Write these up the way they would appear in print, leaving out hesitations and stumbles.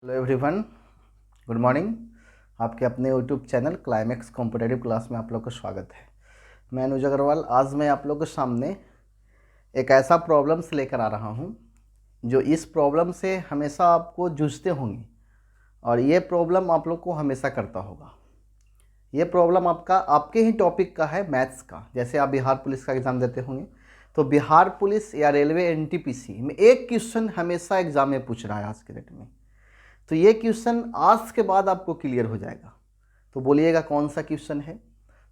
Hello everyone, good morning. आपके अपने YouTube channel climax competitive class में आप लोग का स्वागत है। मैं अनुज अग्रवाल। आज मैं आप लोग के सामने एक ऐसा प्रॉब्लम्स लेकर आ रहा हूं जो इस प्रॉब्लम से हमेशा आपको जूझते होंगे और ये प्रॉब्लम आप लोग को हमेशा करता होगा। ये प्रॉब्लम आपके ही टॉपिक का है, मैथ्स का। जैसे आप बिहार पुलिस का एग्ज़ाम देते होंगे तो बिहार पुलिस या रेलवे एनटीपीसी में एक क्वेश्चन हमेशा एग्ज़ाम में पूछ रहा है आज के डेट में। तो ये क्वेश्चन आज के बाद आपको क्लियर हो जाएगा। तो बोलिएगा कौन सा क्वेश्चन है।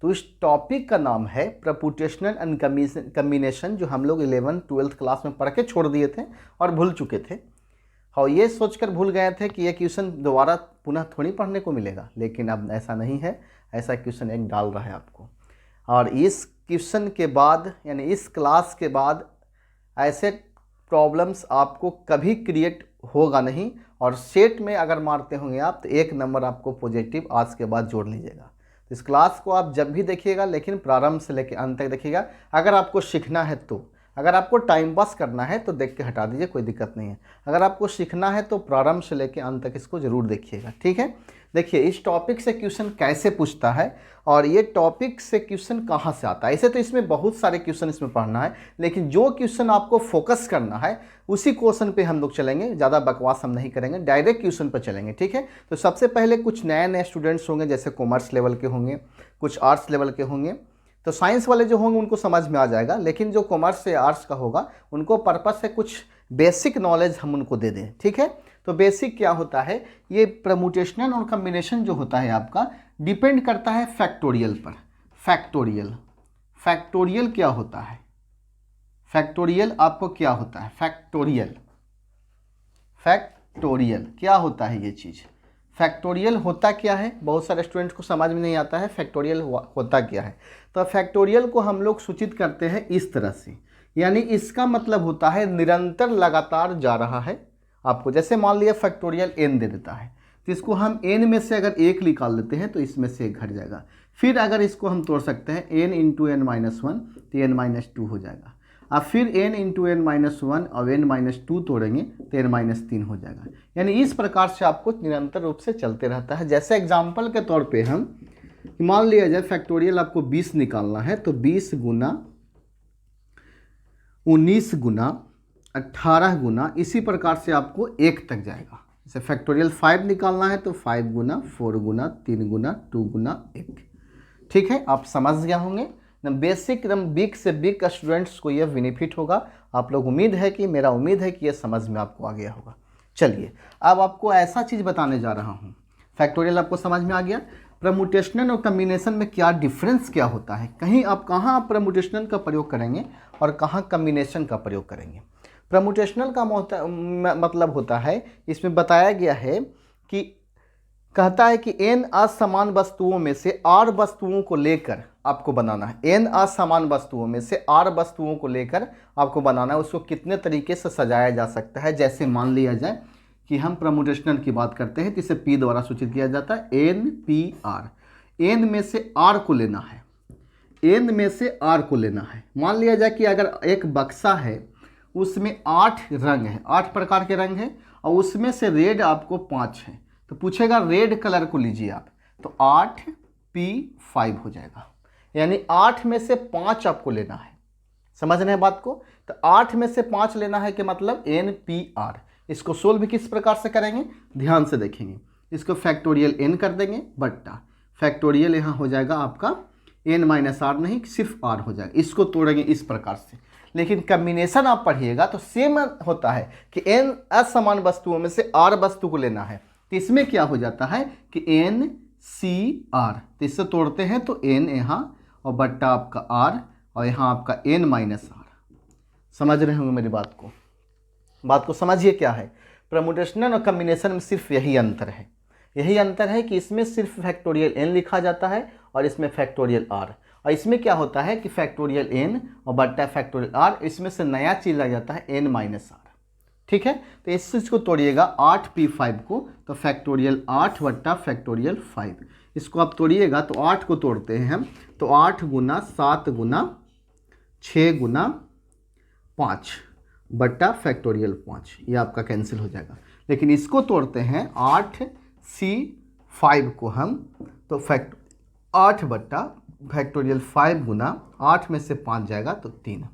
तो इस टॉपिक का नाम है प्रपोर्शनल एंड कम्बिनेशन, जो हम लोग 11th 12th क्लास में पढ़ के छोड़ दिए थे और भूल चुके थे। और ये सोचकर भूल गए थे कि ये क्वेश्चन दोबारा पुनः थोड़ी पढ़ने को मिलेगा, लेकिन अब ऐसा नहीं है। ऐसा क्वेश्चन एक डाल रहा है आपको, और इस क्वेश्चन के बाद यानी इस क्लास के बाद ऐसे प्रॉब्लम्स आपको कभी क्रिएट होगा नहीं। और सेट में अगर मारते होंगे आप तो 1 नंबर आपको पॉजिटिव आज के बाद जोड़ लीजिएगा। तो इस क्लास को आप जब भी देखिएगा, लेकिन प्रारंभ से लेकर अंत तक देखिएगा। अगर आपको सीखना है तो, अगर आपको टाइम पास करना है तो देख के हटा दीजिए, कोई दिक्कत नहीं है। अगर आपको सीखना है तो प्रारंभ से लेकर अंत तक इसको ज़रूर देखिएगा, ठीक है। देखिए इस टॉपिक से क्वेश्चन कैसे पूछता है और ये टॉपिक से क्वेश्चन कहाँ से आता है। ऐसे तो इसमें बहुत सारे क्वेश्चन इसमें पढ़ना है, लेकिन जो क्वेश्चन आपको फोकस करना है उसी क्वेश्चन पे हम लोग चलेंगे। ज़्यादा बकवास हम नहीं करेंगे, डायरेक्ट क्वेश्चन पर चलेंगे, ठीक है। तो सबसे पहले कुछ नए स्टूडेंट्स होंगे, जैसे कॉमर्स लेवल के होंगे, कुछ आर्ट्स लेवल के होंगे। तो साइंस वाले जो होंगे उनको समझ में आ जाएगा, लेकिन जो कॉमर्स से आर्ट्स का होगा उनको पर्पस से कुछ बेसिक नॉलेज हम उनको दे दें, ठीक है। तो बेसिक क्या होता है, ये परम्यूटेशन और कॉम्बिनेशन जो होता है आपका डिपेंड करता है फैक्टोरियल पर। फैक्टोरियल क्या होता है, फैक्टोरियल आपको क्या होता है, फैक्टोरियल क्या होता है ये चीज़। फैक्टोरियल होता क्या है, बहुत सारे स्टूडेंट्स को समझ में नहीं आता है फैक्टोरियल होता क्या है। तो फैक्टोरियल को हम लोग सूचित करते हैं इस तरह से, यानी इसका मतलब होता है निरंतर लगातार जा रहा है आपको। जैसे मान लिया फैक्टोरियल n दे देता है, तो इसको हम n में से अगर 1 निकाल देते हैं तो इसमें से 1 घट जाएगा। फिर अगर इसको हम तोड़ सकते हैं n इंटू n माइनस 1 तो n माइनस 2 हो जाएगा। अब फिर n इंटू n माइनस 1 और n माइनस 2 तोड़ेंगे तो n माइनस 3 हो जाएगा। यानी इस प्रकार से आपको निरंतर रूप से चलते रहता है। जैसे एग्जाम्पल के तौर पर हम मान लिया जाए फैक्टोरियल आपको 20 निकालना है, तो 20 गुना 19 गुना 18 गुना, इसी प्रकार से आपको 1 तक जाएगा। जैसे फैक्टोरियल 5 निकालना है तो 5 गुना 4 गुना 3 गुना 2 गुना 1, ठीक है। आप समझ गया होंगे ना। बेसिक एकदम बिग से बिग स्टूडेंट्स को यह बेनिफिट होगा। आप लोग मेरा उम्मीद है कि यह समझ में आपको आ गया होगा। चलिए अब आपको ऐसा चीज़ बताने जा रहा हूँ। फैक्टोरियल आपको समझ में आ गया। परम्यूटेशनल और कम्बिनेशन में क्या डिफरेंस क्या होता है, कहाँ आप परम्यूटेशनल का प्रयोग करेंगे और कहाँ कम्बिनेशन का प्रयोग करेंगे। परम्यूटेशनल का मतलब होता है, इसमें बताया गया है कि कहता है कि n असमान वस्तुओं में से r वस्तुओं को लेकर आपको बनाना है। n असमान वस्तुओं में से r वस्तुओं को लेकर आपको बनाना है। उसको कितने तरीके से सजाया जा सकता है। जैसे मान लिया जाए कि हम परम्यूटेशनल की बात करते हैं तो इसे p द्वारा सूचित किया जाता है, NPR। n में से r को लेना है, n में से r को लेना है। मान लिया जाए कि अगर एक बक्सा है उसमें 8 रंग है, 8 प्रकार के रंग हैं, और उसमें से रेड आपको 5 है। तो पूछेगा रेड कलर को लीजिए आप, तो 8P5 हो जाएगा। यानी 8 में से 5 आपको लेना है। समझ रहे हैं बात को। तो 8 में से 5 लेना है कि मतलब NPR। इसको सोल्व किस प्रकार से करेंगे, ध्यान से देखेंगे। इसको फैक्टोरियल n कर देंगे बट्टा फैक्टोरियल यहाँ हो जाएगा आपका n माइनस r, नहीं सिर्फ r हो जाएगा। इसको तोड़ेंगे इस प्रकार से। लेकिन कम्बिनेशन आप पढ़िएगा तो सेम होता है कि n असमान वस्तुओं में से r वस्तु को लेना है। तो इसमें क्या हो जाता है कि NCR, तो इससे तोड़ते हैं तो n यहाँ और बट्टा आपका r और यहाँ आपका n माइनस r। समझ रहे होंगे मेरी बात को समझिए क्या है। परम्यूटेशनल और कम्बिनेशन में सिर्फ यही अंतर है कि इसमें सिर्फ फैक्टोरियल n लिखा जाता है और इसमें फैक्टोरियल r। और इसमें क्या होता है कि फैक्टोरियल n और बट्टा फैक्टोरियल r, इसमें से नया चीज़ लग जाता है n माइनस r, ठीक है। तो इस चीज़ को तोड़िएगा 8P5 को, तो फैक्टोरियल 8 बट्टा फैक्टोरियल 5। इसको आप तोड़िएगा तो 8 को तोड़ते हैं हम, तो 8 गुना 7 गुना 6 गुना 5 बट्टा फैक्टोरियल 5, ये आपका कैंसिल हो जाएगा। लेकिन इसको तोड़ते हैं 8C5 को हम, तो 8 बट्टा फैक्टोरियल 5 गुना 8 में से 5 जाएगा तो 3,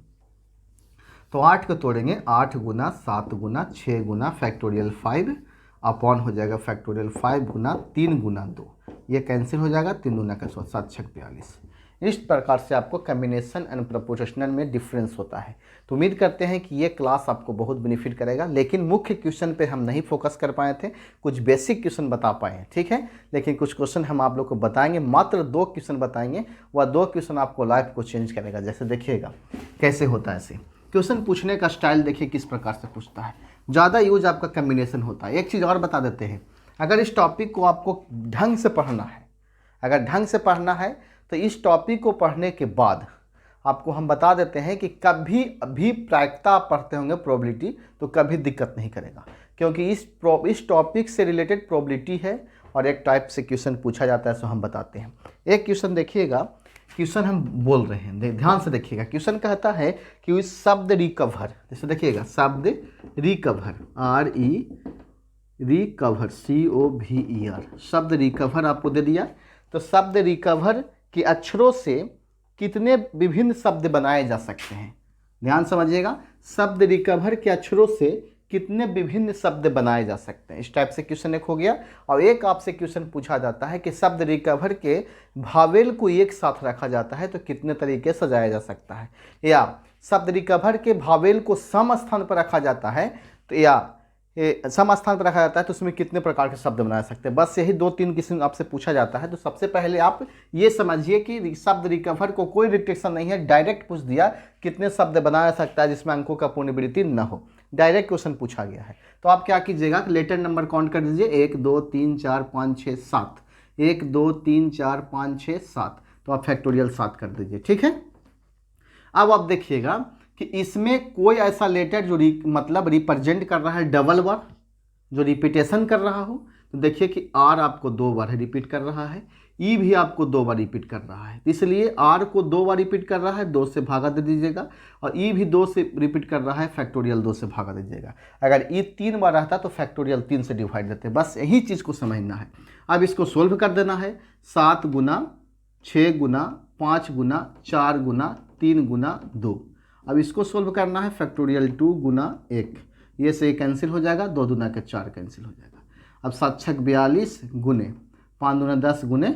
तो 8 को तोड़ेंगे 8 गुना 7 गुना 6 गुना फैक्टोरियल 5 अपॉन हो जाएगा फैक्टोरियल 5 गुना 3 गुना 2, ये कैंसिल हो जाएगा, 3 दूना का 100, 7 छक 42। इस प्रकार से आपको कम्बिनेशन एंड प्रोपोर्शनल में डिफरेंस होता है। तो उम्मीद करते हैं कि ये क्लास आपको बहुत बेनिफिट करेगा। लेकिन मुख्य क्वेश्चन पे हम नहीं फोकस कर पाए थे, कुछ बेसिक क्वेश्चन बता पाए हैं, ठीक है। लेकिन कुछ क्वेश्चन हम आप लोग को बताएंगे, मात्र 2 क्वेश्चन बताएंगे, वह 2 क्वेश्चन आपको लाइफ को चेंज करेगा। जैसे देखिएगा कैसे होता है, ऐसे क्वेश्चन पूछने का स्टाइल देखिए किस प्रकार से पूछता है। ज़्यादा यूज आपका कम्बिनेशन होता है। एक चीज़ और बता देते हैं, अगर इस टॉपिक को आपको ढंग से पढ़ना है, अगर ढंग से पढ़ना है तो इस टॉपिक को पढ़ने के बाद आपको हम बता देते हैं कि कभी भी प्रायिकता आप पढ़ते होंगे प्रोबेबिलिटी, तो कभी दिक्कत नहीं करेगा, क्योंकि इस टॉपिक से रिलेटेड प्रोबेबिलिटी है और एक टाइप से क्वेश्चन पूछा जाता है, सो हम बताते हैं। एक क्वेश्चन देखिएगा, क्वेश्चन हम बोल रहे हैं, ध्यान से देखिएगा। क्वेश्चन कहता है कि शब्द रिकवर, जैसे देखिएगा शब्द रिकवर, रिकवर COVER, शब्द रिकवर आपको दे दिया। तो शब्द रिकवर के अक्षरों से कितने विभिन्न शब्द बनाए जा सकते हैं, ध्यान समझिएगा। शब्द रिकवर के अक्षरों से कितने विभिन्न शब्द बनाए जा सकते हैं, इस टाइप से क्वेश्चन एक हो गया। और एक आपसे क्वेश्चन पूछा जाता है कि शब्द रिकवर के भावेल को एक साथ रखा जाता है तो कितने तरीके से सजाया जा सकता है, या शब्द रिकवर के भावेल को सम स्थान पर रखा जाता है तो, या सम स्थान पर रखा जाता है तो उसमें कितने प्रकार के शब्द बना सकते हैं। बस यही 2-3 क्वेश्चन आपसे पूछा जाता है। तो सबसे पहले आप ये समझिए कि शब्द रिकवर को कोई रिस्ट्रिक्शन नहीं है, डायरेक्ट पूछ दिया कितने शब्द बनाया सकता है जिसमें अंकों का पुनरावृत्ति न हो, डायरेक्ट क्वेश्चन पूछा गया है। तो आप क्या कीजिएगा, लेटर नंबर काउंट कर दीजिए, 1 2 3 4 5 6 7, 1 2 3 4 5 6 7, तो आप फैक्टोरियल 7 कर दीजिए, ठीक है। अब आप देखिएगा कि इसमें कोई ऐसा लेटर जो मतलब रिप्रेजेंट कर रहा है डबल बार, जो रिपीटेशन कर रहा हो, तो देखिए कि R आपको 2 बार रिपीट कर रहा है, E भी आपको 2 बार रिपीट कर रहा है, इसलिए R को 2 बार रिपीट कर रहा है, 2 से भागा दे दीजिएगा, और E भी 2 से रिपीट कर रहा है, फैक्टोरियल 2 से भागा दे दीजिएगा। अगर E 3 बार रहता तो फैक्टोरियल 3 से डिवाइड देते, बस यही चीज़ को समझना है। अब इसको सोल्व कर देना है, 7 गुना 6 गुना 5 गुना 4 गुना 3 गुना 2। अब इसको सोल्व करना है, फैक्टोरियल 2 गुना 1, ये से कैंसिल हो जाएगा, 2 दूना के 4 कैंसिल हो जाएगा। अब 7 छक 42 गुने 5 दूना 10 गुने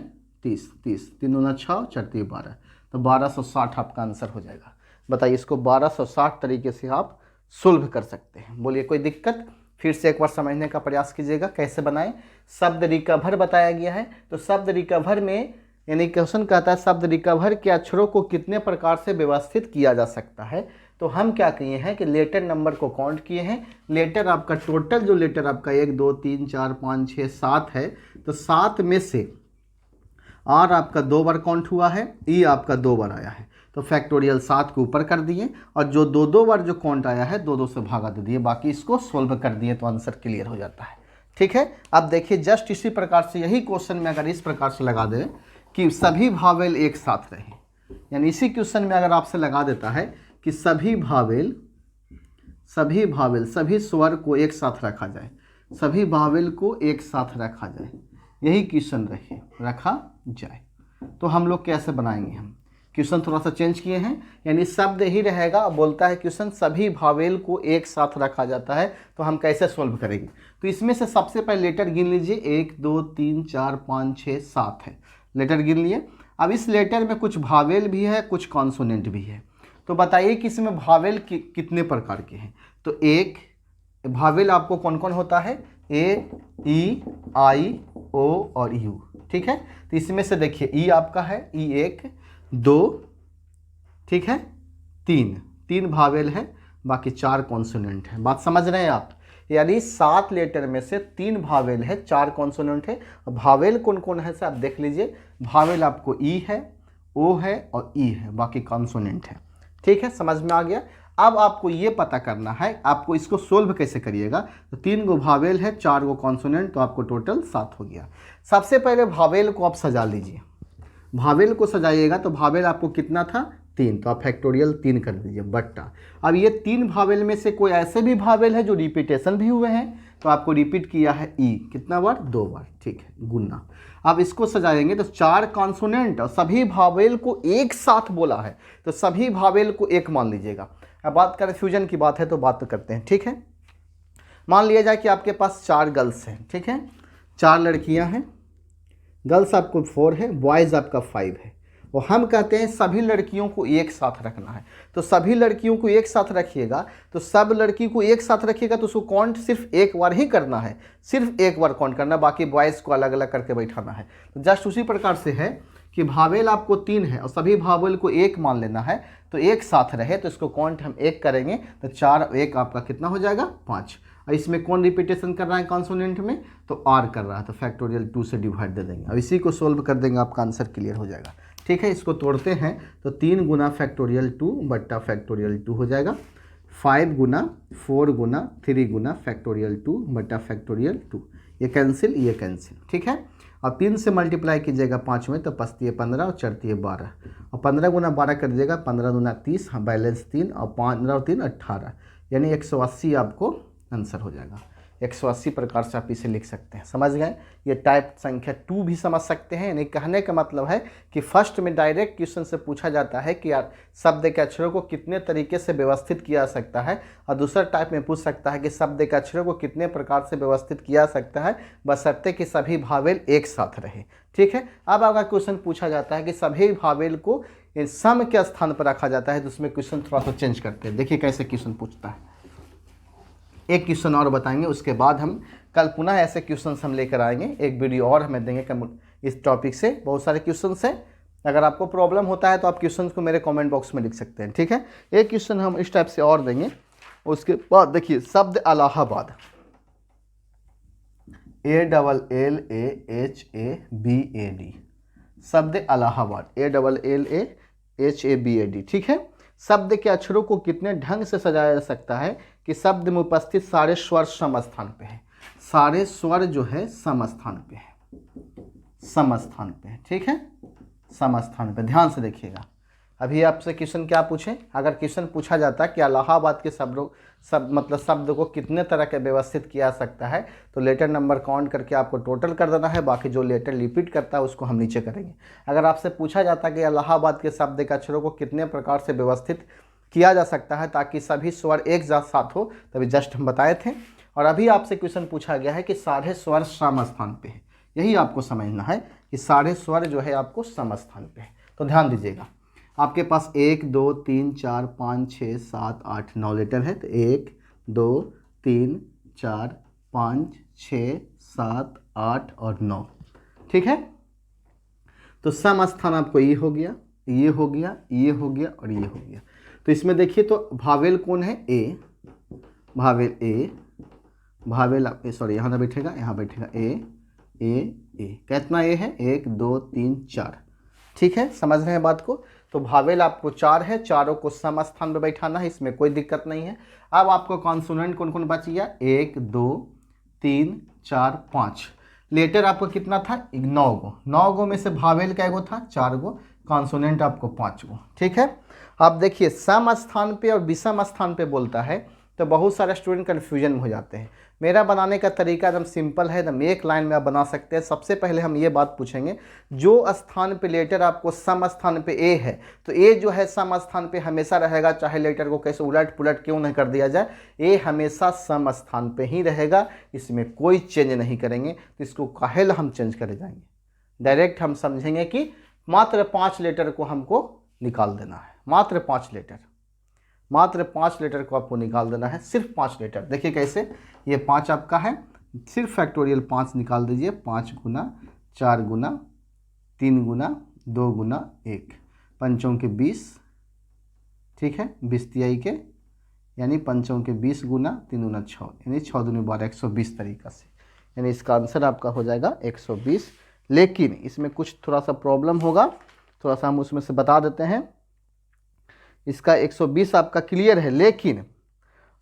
30, 3 दूना 6 4 3 12, तो 1260 आपका आंसर हो जाएगा। बताइए, इसको 1260 तरीके से आप सोल्व कर सकते हैं। बोलिए कोई दिक्कत? फिर से एक बार समझने का प्रयास कीजिएगा कैसे बनाएं। शब्द रिकवर बताया गया है, तो शब्द रिकवर में यानी क्वेश्चन कहता है शब्द रिकवर के अक्षरों को कितने प्रकार से व्यवस्थित किया जा सकता है। तो हम क्या किए हैं कि लेटर नंबर को काउंट किए हैं। लेटर आपका टोटल जो लेटर आपका 1 2 3 4 5 6 7 है, तो 7 में से R आपका 2 बार काउंट हुआ है, E आपका 2 बार आया है, तो फैक्टोरियल 7 के ऊपर कर दिए, और जो 2 बार जो काउंट आया है 2 से भागा दे दिए, बाकी इसको सोल्व कर दिए तो आंसर क्लियर हो जाता है, ठीक है। अब देखिए जस्ट इसी प्रकार से यही क्वेश्चन में अगर इस प्रकार से लगा दें कि सभी भावेल एक साथ रहे, यानी इसी क्वेश्चन में अगर आपसे लगा देता है कि सभी भावेल सभी स्वर को एक साथ रखा जाए, सभी भावेल को एक साथ रखा जाए, यही क्वेश्चन रखा जाए, तो हम लोग कैसे बनाएंगे। हम क्वेश्चन थोड़ा सा चेंज किए हैं, यानी शब्द ही रहेगा। बोलता है क्वेश्चन सभी भावेल को एक साथ रखा जाता है, तो हम कैसे सोल्व करेंगे। तो इसमें से सबसे पहले लेटर गिन लीजिए, 1 2 3 4 5 6 7 है, लेटर गिन लिए। अब इस लेटर में कुछ भावेल भी है, कुछ कॉन्सोनेंट भी है, तो बताइए कि इसमें भावेल कितने प्रकार के हैं। तो एक भावेल आपको कौन कौन होता है, ए ई आई ओ और यू, ठीक है। तो इसमें से देखिए ई आपका है, ई 1 2, ठीक है, 3 भावेल है, बाकी 4 कॉन्सोनेंट है। बात समझ रहे हैं आप, यानी 7 लेटर में से 3 भावेल है, 4 कॉन्सोनेंट है। भावेल कौन कौन है सर आप देख लीजिए, भावेल आपको ई है, ओ है और ई है, बाकी कॉन्सोनेंट है, ठीक है, समझ में आ गया। अब आपको ये पता करना है आपको इसको सोल्व कैसे करिएगा। तो 3 गो भावेल है, 4 गो कॉन्सोनेंट, तो आपको टोटल 7 हो गया। सबसे पहले भावेल को आप सजा लीजिए, भावेल को सजाइएगा तो भावेल आपको कितना था, 3, तो आप फैक्टोरियल 3 कर दीजिए बट्टा। अब ये 3 भावेल में से कोई ऐसे भी भावेल है जो रिपीटेशन भी हुए हैं, तो आपको रिपीट किया है ई कितना बार, 2 बार, ठीक है, गुना। अब इसको सजाएंगे तो 4 कॉन्सोनेंट और सभी भावेल को एक साथ बोला है, तो सभी भावेल को एक मान लीजिएगा। अब बात करें फ्यूजन की बात है तो बात तो करते हैं, ठीक है। मान लिया जाए कि आपके पास 4 गर्ल्स हैं, ठीक है, 4 लड़कियां हैं, गर्ल्स आपको 4 है, बॉयज़ आपका 5 है, और हम कहते हैं सभी लड़कियों को एक साथ रखना है। तो सभी लड़कियों को एक साथ रखिएगा, तो सब लड़की को एक साथ रखिएगा तो उसको काउंट सिर्फ एक बार ही करना है, सिर्फ एक बार काउंट करना, बाकी बॉयज़ को अलग अलग करके बैठाना है। तो जस्ट उसी प्रकार से है कि भावेल आपको 3 है और सभी भावेल को एक मान लेना है, तो एक साथ रहे तो इसको काउंट हम एक करेंगे, तो 4 और 1 आपका कितना हो जाएगा, 5। और इसमें कौन रिपीटेशन कर रहा है कॉन्सोनेंट में, तो आर कर रहा है, तो फैक्टोरियल 2 से डिवाइड दे देंगे। अब इसी को सोल्व कर देंगे, आपका आंसर क्लियर हो जाएगा, ठीक है। इसको तोड़ते हैं तो 3 गुना फैक्टोरियल 2 बट्टा फैक्टोरियल 2 हो जाएगा, 5 गुना 4 गुना 3 गुना फैक्टोरियल 2 बट्टा फैक्टोरियल 2, ये कैंसिल ये कैंसिल, ठीक है। और 3 से मल्टीप्लाई कीजिएगा 5 में तो 5 × 15 और 4 × 12, और 15 गुना 12 कर दीजिएगा, 15 दूना 30, हाँ बैलेंस 3, और 15 और 3 18, यानी 180 आपको आंसर हो जाएगा। 180 प्रकार से आप इसे लिख सकते हैं, समझ गए। ये टाइप संख्या 2 भी समझ सकते हैं, यानी कहने का मतलब है कि फर्स्ट में डायरेक्ट क्वेश्चन से पूछा जाता है कि यार शब्द के अक्षरों को कितने तरीके से व्यवस्थित किया जा सकता है, और दूसरा टाइप में पूछ सकता है कि शब्द के अक्षरों को कितने प्रकार से व्यवस्थित किया जा सकता है, बशर्ते कि सभी भावेल एक साथ रहे, ठीक है। अब अगर क्वेश्चन पूछा जाता है कि सभी भावेल को सम के स्थान पर रखा जाता है, तो उसमें क्वेश्चन थोड़ा सा चेंज करते हैं। देखिए कैसे क्वेश्चन पूछता है, एक क्वेश्चन और बताएंगे, उसके बाद हम कल पुनः ऐसे क्वेश्चन हम लेकर आएंगे, एक वीडियो और हमें देंगे इस टॉपिक से। बहुत सारे क्वेश्चन है, अगर आपको प्रॉब्लम होता है तो आप क्वेश्चन को मेरे कमेंट बॉक्स में लिख सकते हैं, ठीक है। एक क्वेश्चन हम इस टाइप से और देंगे। उसके बाद देखिए शब्द इलाहाबाद, ALLAHABAD, शब्द इलाहाबाद, ALLAHABAD, ठीक है। शब्द के अक्षरों को कितने ढंग से सजाया जा सकता है कि शब्द में उपस्थित सारे स्वर सम स्थान पे है, सारे स्वर जो है सम स्थान पे है, सम स्थान पे है, ठीक है, सम स्थान पे। ध्यान से देखिएगा, अभी आपसे क्वेश्चन क्या पूछे, अगर क्वेश्चन पूछा जाता है कि इलाहाबाद के शब्द को कितने तरह के व्यवस्थित किया जा सकता है, तो लेटर नंबर काउंट करके आपको टोटल कर देना है, बाकी जो लेटर रिपीट करता है उसको हम नीचे करेंगे। अगर आपसे पूछा जाता है कि इलाहाबाद के शब्द के अक्षरों को कितने प्रकार से व्यवस्थित किया जा सकता है ताकि सभी स्वर एक साथ हो, तभी जस्ट हम बताए थे। और अभी आपसे क्वेश्चन पूछा गया है कि सारे स्वर सम स्थान पे है, यही आपको समझना है कि सारे स्वर जो है आपको सम स्थान पे है। तो ध्यान दीजिएगा, आपके पास 1 2 3 4 5 6 7 8 9 लेटर है, तो 1 2 3 4 5 6 7 8 और 9, ठीक है। तो सम स्थान आपको ये हो गया, ये हो गया, ये हो गया और ये हो गया। तो इसमें देखिए तो भावेल कौन है, ए, भावेल ए, भावेल सॉरी यहाँ ना बैठेगा, यहाँ बैठेगा ए, कितना ए है, 1 2 3 4, ठीक है, समझ रहे हैं बात को। तो भावेल आपको 4 है, चारों को सम स्थान पर बैठाना है, इसमें कोई दिक्कत नहीं है। अब आपको कॉन्सोनेंट कौन कौन बच गया, 1 2 3 4 5, लेटर आपको कितना था, 9 गो, 9 गो में से भावेल क्या गो था, 4 गो, कॉन्सोनेंट आपको 5 गो, ठीक है। अब देखिए सम स्थान पे और विषम स्थान पे बोलता है तो बहुत सारे स्टूडेंट कन्फ्यूजन में हो जाते हैं। मेरा बनाने का तरीका एकदम सिंपल है, एकदम एक लाइन में आप बना सकते हैं। सबसे पहले हम ये बात पूछेंगे, जो स्थान पे लेटर आपको सम स्थान पे ए है, तो ए जो है सम स्थान पे हमेशा रहेगा, चाहे लेटर को कैसे उलट पुलट क्यों नहीं कर दिया जाए, ए हमेशा सम स्थान पे ही रहेगा, इसमें कोई चेंज नहीं करेंगे। तो इसको काहे हम चेंज कर जाएंगे, डायरेक्ट हम समझेंगे कि मात्र 5 लेटर को हमको निकाल देना है, मात्र 5 लेटर, मात्र 5 लेटर को आपको निकाल देना है, सिर्फ 5 लेटर। देखिए कैसे, ये 5 आपका है, सिर्फ फैक्टोरियल 5 निकाल दीजिए, 5 गुना 4 गुना 3 गुना 2 गुना 1, 5 के 20, ठीक है, 20 तिहाई के, यानी 5 के 20 गुना 3 गुना 6, यानी 6 दूनी 12, 120 तरीका से, यानी इसका आंसर आपका हो जाएगा 120। लेकिन इसमें कुछ थोड़ा सा प्रॉब्लम होगा, थोड़ा सा हम उसमें से बता देते हैं। इसका 120 आपका क्लियर है, लेकिन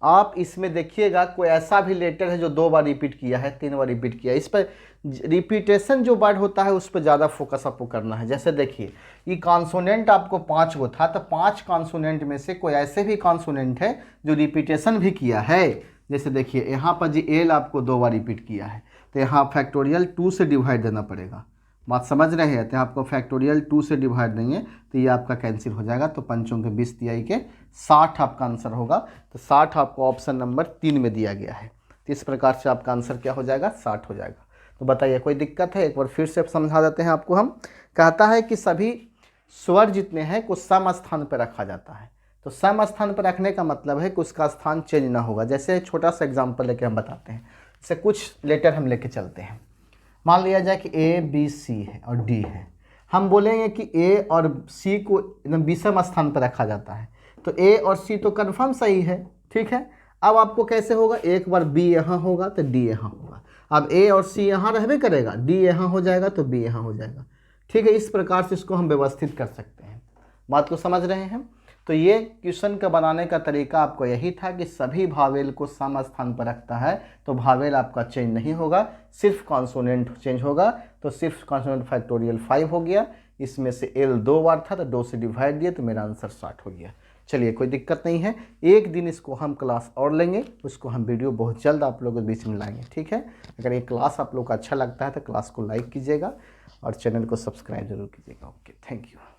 आप इसमें देखिएगा कोई ऐसा भी लेटर है जो 2 बार रिपीट किया है, 3 बार रिपीट किया है, इस पर रिपीटेशन जो वर्ड होता है उस पर ज़्यादा फोकस आपको करना है। जैसे देखिए ये कॉन्सोनेंट आपको 5 गो था, तो 5 कॉन्सोनेंट में से कोई ऐसे भी कॉन्सोनेंट है जो रिपीटेशन भी किया है। जैसे देखिए यहाँ पर जी एल आपको 2 बार रिपीट किया है, तो यहाँ फैक्टोरियल 2 से डिवाइड देना पड़ेगा। बात समझ रहे हैं? तो आपको फैक्टोरियल 2 से डिवाइड देंगे तो ये आपका कैंसिल हो जाएगा। तो 5 के 20 तिहाई के 60 आपका आंसर होगा। तो 60 आपको ऑप्शन नंबर 3 में दिया गया है। तो इस प्रकार से आपका आंसर क्या हो जाएगा? 60 हो जाएगा। तो बताइए कोई दिक्कत है? एक बार फिर से समझा देते हैं आपको। हम कहता है कि सभी स्वर जितने हैं को सम स्थान पर रखा जाता है। तो सम स्थान पर रखने का मतलब है कि उसका स्थान चेंज ना होगा। जैसे छोटा सा एग्जाम्पल लेके हम बताते हैं। जैसे कुछ लेटर हम लेके चलते हैं। मान लिया जाए कि ए बी सी है और डी है। हम बोलेंगे कि ए और सी को एकदम विषम स्थान पर रखा जाता है, तो ए और सी तो कन्फर्म सही है, ठीक है। अब आपको कैसे होगा? एक बार बी यहाँ होगा तो डी यहाँ होगा। अब ए और सी यहाँ रहबे करेगा, डी यहाँ हो जाएगा तो बी यहाँ हो जाएगा, ठीक है। इस प्रकार से इसको हम व्यवस्थित कर सकते हैं। बात को समझ रहे हैं? तो ये क्वेश्चन का बनाने का तरीका आपको यही था कि सभी भावेल को सम स्थान पर रखता है तो भावेल आपका चेंज नहीं होगा, सिर्फ कॉन्सोनेंट चेंज होगा। तो सिर्फ कॉन्सोनेंट फैक्टोरियल 5 हो गया। इसमें से एल 2 बार था तो 2 से डिवाइड दिया तो मेरा आंसर 60 हो गया। चलिए कोई दिक्कत नहीं है। एक दिन इसको हम क्लास और लेंगे, उसको हम वीडियो बहुत जल्द आप लोगों के बीच में लाएंगे, ठीक है। अगर ये क्लास आप लोग को अच्छा लगता है तो क्लास को लाइक कीजिएगा और चैनल को सब्सक्राइब जरूर कीजिएगा। Okay, thank you.